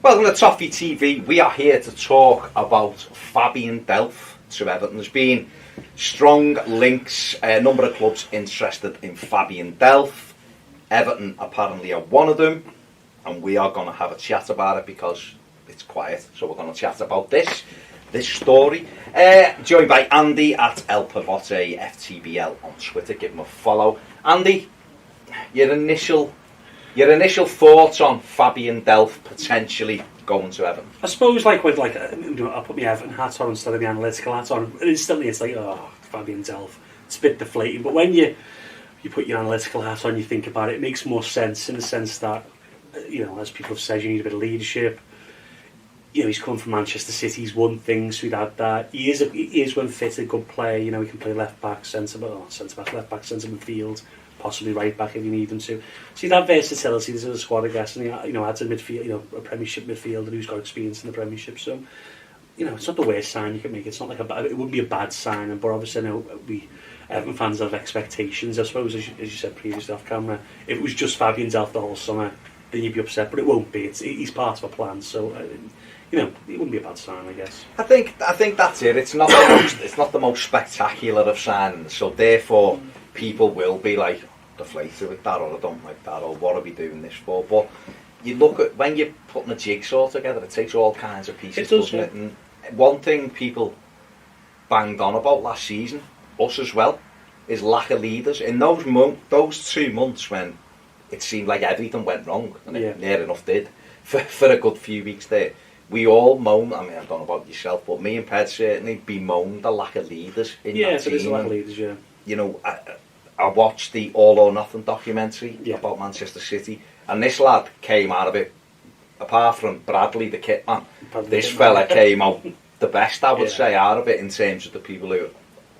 Welcome to Toffee TV. We are here to talk about Fabian Delph to Everton. There's been strong links, a number of clubs interested in Fabian Delph. Everton apparently are one of them, and we are going to have a chat about it because it's quiet, so we're going to chat about this story. Joined by Andy at El Pavote FTBL on Twitter. Give him a follow. Andy, your initial thoughts on Fabian Delph potentially going to Everton? I suppose I'll put my Everton hat on instead of the analytical hat on. Instantly it's like, oh, Fabian Delph. It's a bit deflating. But when you put your analytical hat on, you think about it, it makes more sense in the sense that, as people have said, you need a bit of leadership. He's come from Manchester City, he's won things, so he'd had that. He is when fit a good player, he can play left back, centre back, left back, centre midfield, possibly right back if you need them to. So he'd have versatility, there's a squad, I guess, and he adds a midfield, a Premiership midfielder who's got experience in the Premiership. So, it's not the worst sign you can make. It's not like it wouldn't be a bad sign, but obviously I know we Everton fans have expectations, I suppose, as you said previously off camera. If it was just Fabian Delph the whole summer, then you'd be upset, but it won't be. He's part of a plan, so it wouldn't be a bad sign, I guess. I think that's it. It's not the most spectacular of signs, so therefore people will be like deflated with that, or I don't like that, or what are we doing this for? But you look at when you're putting a jigsaw together, it takes all kinds of pieces, doesn't it? And one thing people banged on about last season, us as well, is lack of leaders. In those 2 months when it seemed like everything went wrong, and it near enough did, for a good few weeks there, we all moaned. I mean, I don't know about yourself, but me and Ped certainly bemoaned the lack of leaders in that team. Yeah, so there's a lack of leaders, yeah. I watched the All or Nothing documentary about Manchester City, and this lad came out of it, apart from Bradley the kit man, this fella came out the best, I would say, out of it in terms of the people who are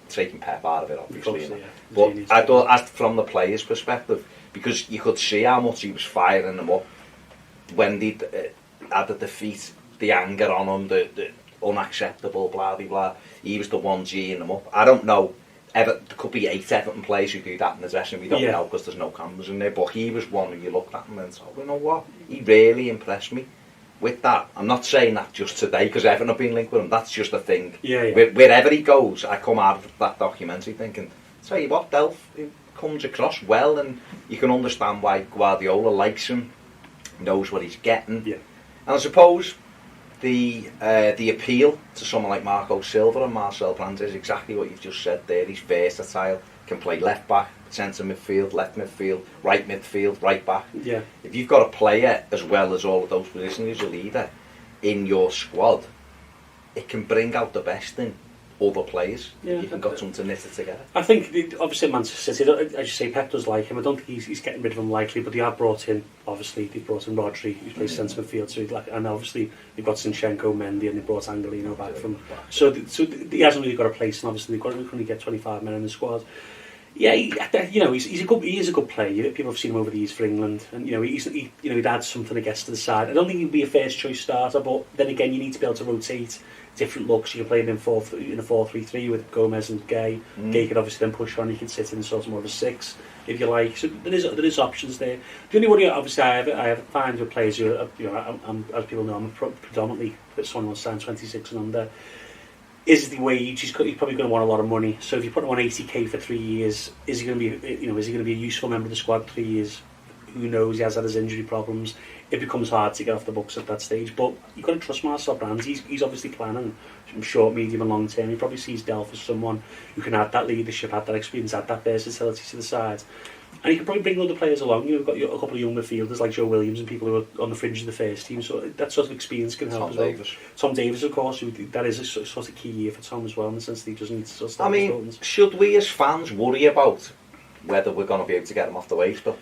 taking Pep out of it, obviously. But I thought, as from the players' perspective, because you could see how much he was firing them up when they had the defeat, the anger on him, the unacceptable, blah, blah, blah. He was the one G'ing them up. I don't know. There could be 8 Everton players who do that in the dressing room. We don't know because there's no cameras in there. But he was one who you looked at him and thought, you know what? He really impressed me with that. I'm not saying that just today because Everton have been linked with him. That's just a thing. Wherever he goes, I come out of that documentary thinking, tell you what, Delph, he comes across well, and you can understand why Guardiola likes him, knows what he's getting. Yeah. And I suppose the appeal to someone like Marco Silva and Marcel Brandt is exactly what you've just said there. He's versatile, can play left back, centre midfield, left midfield, right back. Yeah. If you've got a player as well as all of those positions, as a leader in your squad, it can bring out the best in other players. You can got something to knit it together. I think obviously Manchester City, as you say, Pep does like him. I don't think he's getting rid of him lightly, but they have brought in, obviously, they've brought in Rodri, who's played centre midfield, so and obviously they've got Zinchenko, Mendy, and they brought Angelino back from. So he hasn't really got a place, and obviously we can only get 25 men in the squad. Yeah, he's a good player. People have seen him over the years for England, and he'd add something, I guess, to the side. I don't think he'd be a first choice starter, but then again, you need to be able to rotate different looks. You can play him in a 4-3-3 with Gomez and Gay. Gay could obviously then push on. He can sit in sort of more of a 6 if you like. So there is options there. The only worry, obviously, I have find with players who are, I'm, as people know, I'm predominantly someone who's signed 26 and under. Is the wage? He's probably going to want a lot of money. So if you put him on 80k for 3 years, is he going to be? Is he going to be a useful member of the squad for 3 years? Who knows? He has had his injury problems. It becomes hard to get off the books at that stage. But you've got to trust Marcel Brands. He's obviously planning from short, medium, and long term. He probably sees Delph as someone who can add that leadership, add that experience, add that versatility to the side. And he can probably bring other players along. You've got a couple of young midfielders like Joe Williams and people who are on the fringe of the first team. So that sort of experience can help as well. Tom Davis, of course, that is a sort of key year for Tom as well, in the sense that he doesn't need to sort of start his buttons. Should we as fans worry about whether we're going to be able to get him off the wage bill?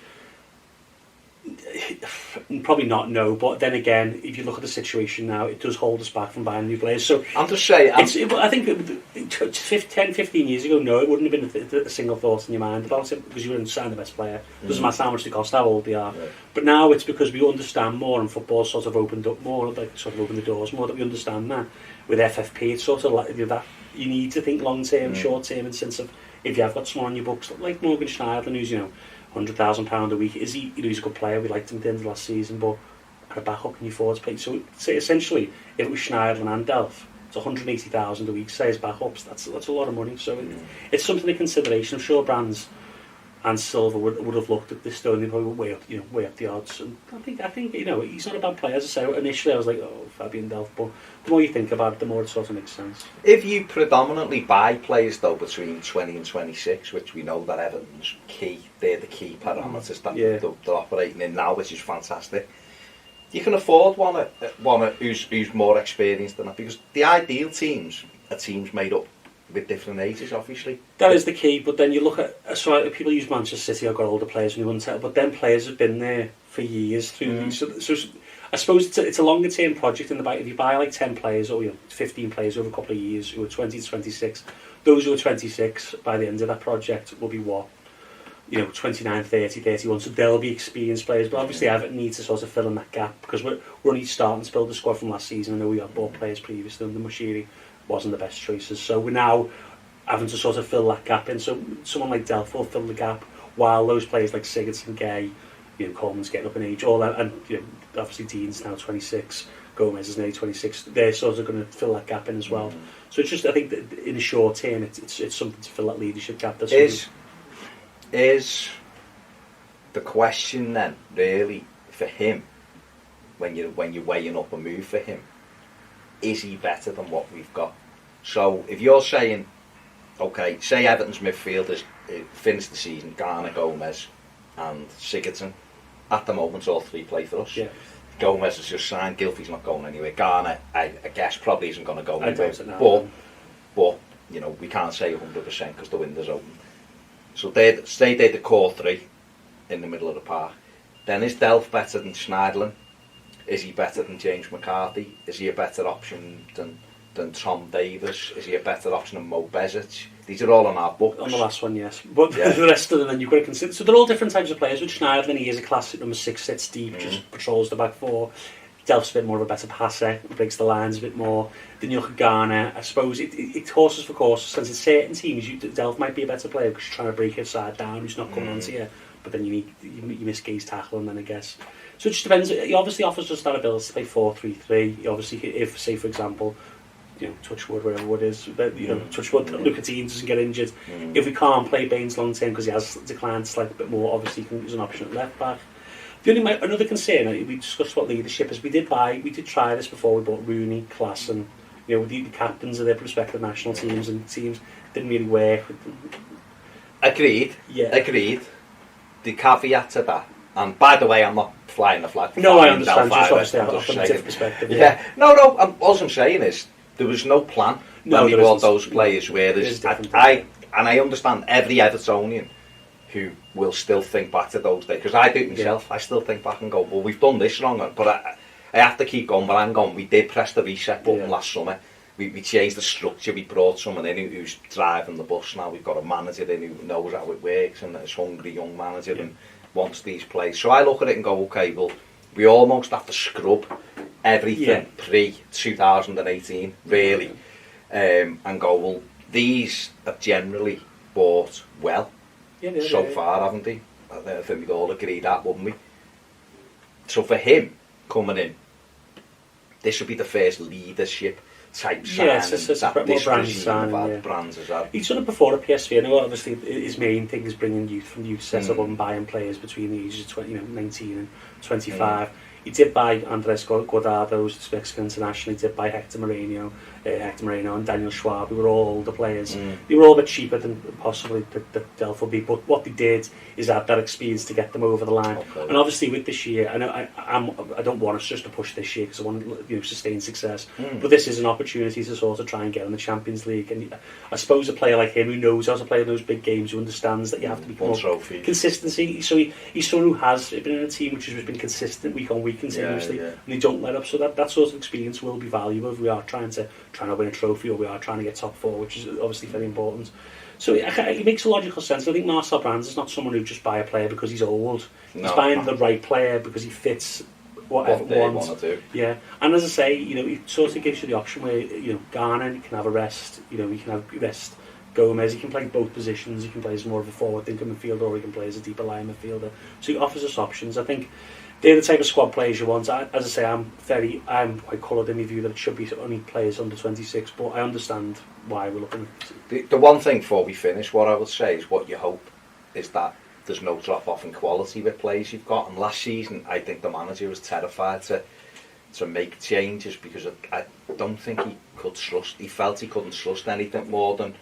Probably not, no. But then again, if you look at the situation now, it does hold us back from buying new players. So I'm just saying, I think 10-15 years ago, no, it wouldn't have been a single thought in your mind about it, because you wouldn't sign the best player. It doesn't matter how much they cost, how old they are. But now it's because we understand more, and football sort of opened up more, like sort of opened the doors more, that we understand that. With FFP, it's sort of like that you need to think long term, short term, in the sense of if you have got someone on your books like Morgan Schneiderlin, who's £100,000 a week, is he? He's a good player. We liked him at the end of last season, but and a backup in your forwards play. So essentially, if it was Schneiderlin and Delph, it's 180,000 a week, say as backups. That's a lot of money. So it's something in consideration. I'm sure Brands and Silva would have looked at this though, and they probably would weigh up the odds. And I think he's not a bad player. As I say, initially I was like, oh, Fabian Delph, but the more you think about it, the more it sort of makes sense. If you predominantly buy players though between 20 and 26, which we know that Everton's key, they're the key parameters that they're operating in now, which is fantastic. You can afford one who's more experienced than that, because the ideal teams are teams made up with different ages, obviously. That is the key, but then you look at, so people use Manchester City, I've got older players and you wouldn't tell, but then players have been there for years through so I suppose it's a longer term project in the back. If you buy like 10 players or 15 players over a couple of years who are 20 to 26, those who are 26 by the end of that project will be 29, 30, 31, so they'll be experienced players, but obviously Everton needs to sort of fill in that gap, because we're only starting to build the squad from last season. I know we had bought players previously, and the Moshiri wasn't the best choices, so we're now having to sort of fill that gap in. So someone like Delph will fill the gap, while those players like Sigurdsson, Gay, Coleman's getting up in age, all that, and obviously Dean's now 26, Gomez is nearly 26. They're sort of going to fill that gap in as well. So it's just, I think that in the short term, it's something to fill that leadership gap. Is the question then really for him, when you're weighing up a move for him, is he better than what we've got? So if you're saying, okay, say Everton's midfielders finished the season, Garner, Gomez and Sigurdsson, at the moment all three play for us. Gomez has just signed, Gylfi's not going anywhere. Garner, I guess, probably isn't going to go anywhere. But we can't say 100% because the window's open. So they're the core three in the middle of the park. Then is Delph better than Schneiderlin? Is he better than James McCarthy? Is he a better option than Tom Davis? Is he a better option than Mo Bezic? These are all on our books. On the last one, yes. But the rest of them, then you've got to consider. So they're all different types of players. With Schneiderlin, he is a classic number 6, sits deep, just patrols the back four. Delph's a bit more of a better passer, breaks the lines a bit more. Then you look at Garner, I suppose it's horses for courses. Since it's certain teams, Delph might be a better player because you're trying to break his side down, he's not coming onto you. But then you miss Gay's tackling, then I guess. So it just depends. He obviously offers us that ability to play 4-3-3. He obviously, if, say, for example, touch wood, whatever wood is, but, touch wood, Luca Deans doesn't get injured. If we can't play Baines long term because he has declined slightly bit more, obviously he can use an option at left back. Another concern, we discussed what leadership is. We did try this before. We bought Rooney, Klassen, the captains of their respective national teams, and teams didn't really work. Agreed. The caveat to that, and by the way, I'm not flying the flag. No, I understand. Just obviously from a different perspective. No. All I'm saying is there was no plan when we bought those players. Whereas I understand every Evertonian who will still think back to those days, because I do it myself. I still think back and go, well, we've done this wrong, but I have to keep going. But I'm going, we did press the reset button last summer. We changed the structure. We brought someone in who's driving the bus now. We've got a manager in who knows how it works, and is hungry young manager and wants these players. So I look at it and go, okay, well, we almost have to scrub everything pre-2018, really, and go, well, these have generally bought well. So far, haven't they? I think we'd all agree that, wouldn't we? So for him coming in, this would be the first leadership type signing it's that this regime of Brands has had. He's done it before at PSV. I know obviously his main thing is bringing youth from youth setup and buying players between the ages of 19 and 25. He did buy Andres Guardado, who's Mexican international. He did buy Hector Moreno and Daniel Schwab, who were all older players. They were all a bit cheaper than possibly the Delph will be, but what they did is add that experience to get them over the line. And obviously with this year, I know I don't want us just to push this year because I want sustain success, but this is an opportunity to sort of try and get in the Champions League. And I suppose a player like him who knows how to play in those big games, who understands that you have to be consistency. So he's someone who has been in a team which has been consistent week on week continuously, and they don't let up. So that sort of experience will be valuable if we are trying to win a trophy, or we are trying to get top four, which is obviously very important. So it makes a logical sense. I think Marcel Brands is not someone who just buy a player because he's old. He's buying the right player because he fits what Everton want to do. Yeah, and as I say, it sort of gives you the option where Garner can have a rest. He can have rest Gomez, he can play both positions. He can play as more of a forward-thinking midfielder, or he can play as a deeper line midfielder. So he offers us options. I think they're the type of squad players you want. As I say, I'm quite coloured in my view that it should be only players under 26, but I understand why we're looking at the one thing before we finish, what I would say is what you hope is that there's no drop-off in quality with players you've got. And last season, I think the manager was terrified to make changes because I don't think he could trust. He felt he couldn't trust anything more than.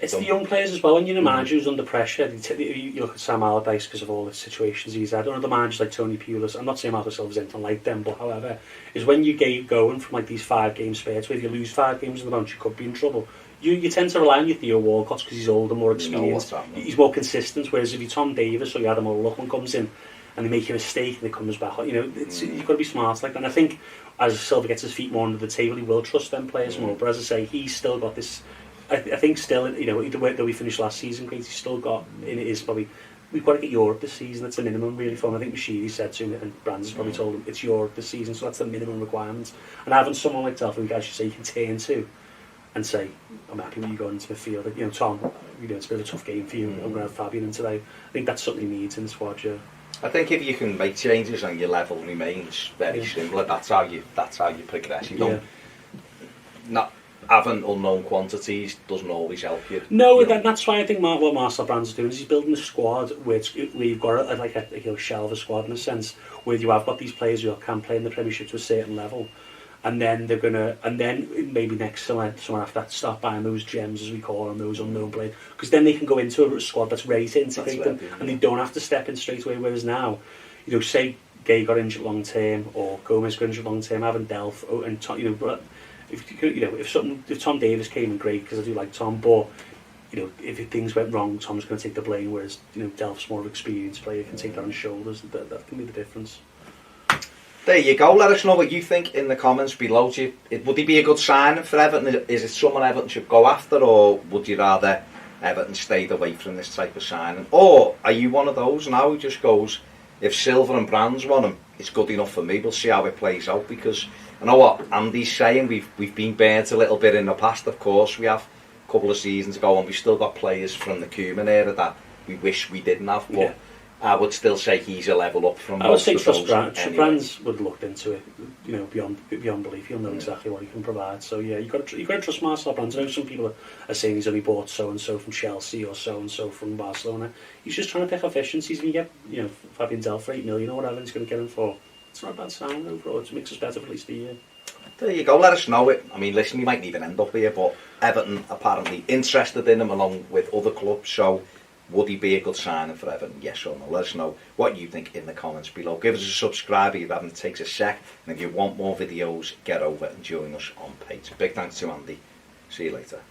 It's the young players as well. When you're a manager who's under pressure, you look at Sam Allardyce because of all the situations he's had. Or other managers like Tony Pulis. I'm not saying Marcus Silva's anything like them, but however, is when you get going from like these 5-game spurts, where if you lose 5 games in the bunch, you could be in trouble. You tend to rely on your Theo Walcott because he's older, more experienced. He's more consistent. Whereas if you're Tom Davis or you Adam O'Loughlin comes in and they make a mistake and it comes back, you've got to be smart like that. And I think as Silva gets his feet more under the table, he will trust them players more. But as I say, he's still got this. I think still, the way that we finished last season, great. He's still got. And it is probably we've got to get Europe this season. That's the minimum really for him. I think Mashiri said to him, and Brands probably told him it's Europe this season, so that's the minimum requirement. And having someone like Delph, who I should say you can turn to and say, I'm happy with you going into midfield. Tom, it's a bit of a tough game for you. I'm going to have Fabian in today. I think that's something he needs in the squad. Yeah. I think if you can make changes and your level remains very similar, that's how you progress. You don't not having unknown quantities doesn't always help you. No, that's why I think what Marcel Brands is doing is he's building a squad where you've got a shell of a squad in a sense, where you have got these players who can play in the Premiership to a certain level. And then then maybe next summer after that, start buying those gems, as we call them, those unknown players, because then they can go into a squad that's ready to integrate them, and they don't have to step in straight away. Whereas now, say Gay got injured long term, or Gomez got injured long term, having Delph, and if Tom Davis came in, great, because I do like Tom, but if things went wrong, Tom's going to take the blame, whereas Delph's more of an experienced player, can take that on his shoulders. That can be the difference. There you go. Let us know what you think in the comments below. Would he be a good signing for Everton? Is it someone Everton should go after, or would you rather Everton stayed away from this type of signing? Or are you one of those now who just goes, if Silva and Brands want him, it's good enough for me, we'll see how it plays out? Because I know what Andy's saying, we've been burnt a little bit in the past, of course. We have a couple of seasons ago, and we've still got players from the Koeman era that we wish we didn't have, but I would still say he's a level up from most of those. Brands would have looked into it, beyond belief. He'll know exactly what he can provide. So you've got to trust Marcel Brands. I know some people are saying he's only bought so and so from Chelsea or so and so from Barcelona. He's just trying to pick efficiencies. If you get Fabian Delph for 8 million or whatever he's going to get him for, it's not a bad sound overall. It makes us better for at least a year. There you go. Let us know it. I mean, listen, he might even end up here, but Everton apparently interested in him along with other clubs. So. Would he be a good signing for Everton? Yes or no? Let us know what you think in the comments below. Give us a subscribe if you haven't. It takes a sec. And if you want more videos, get over and join us on Patreon. Big thanks to Andy. See you later.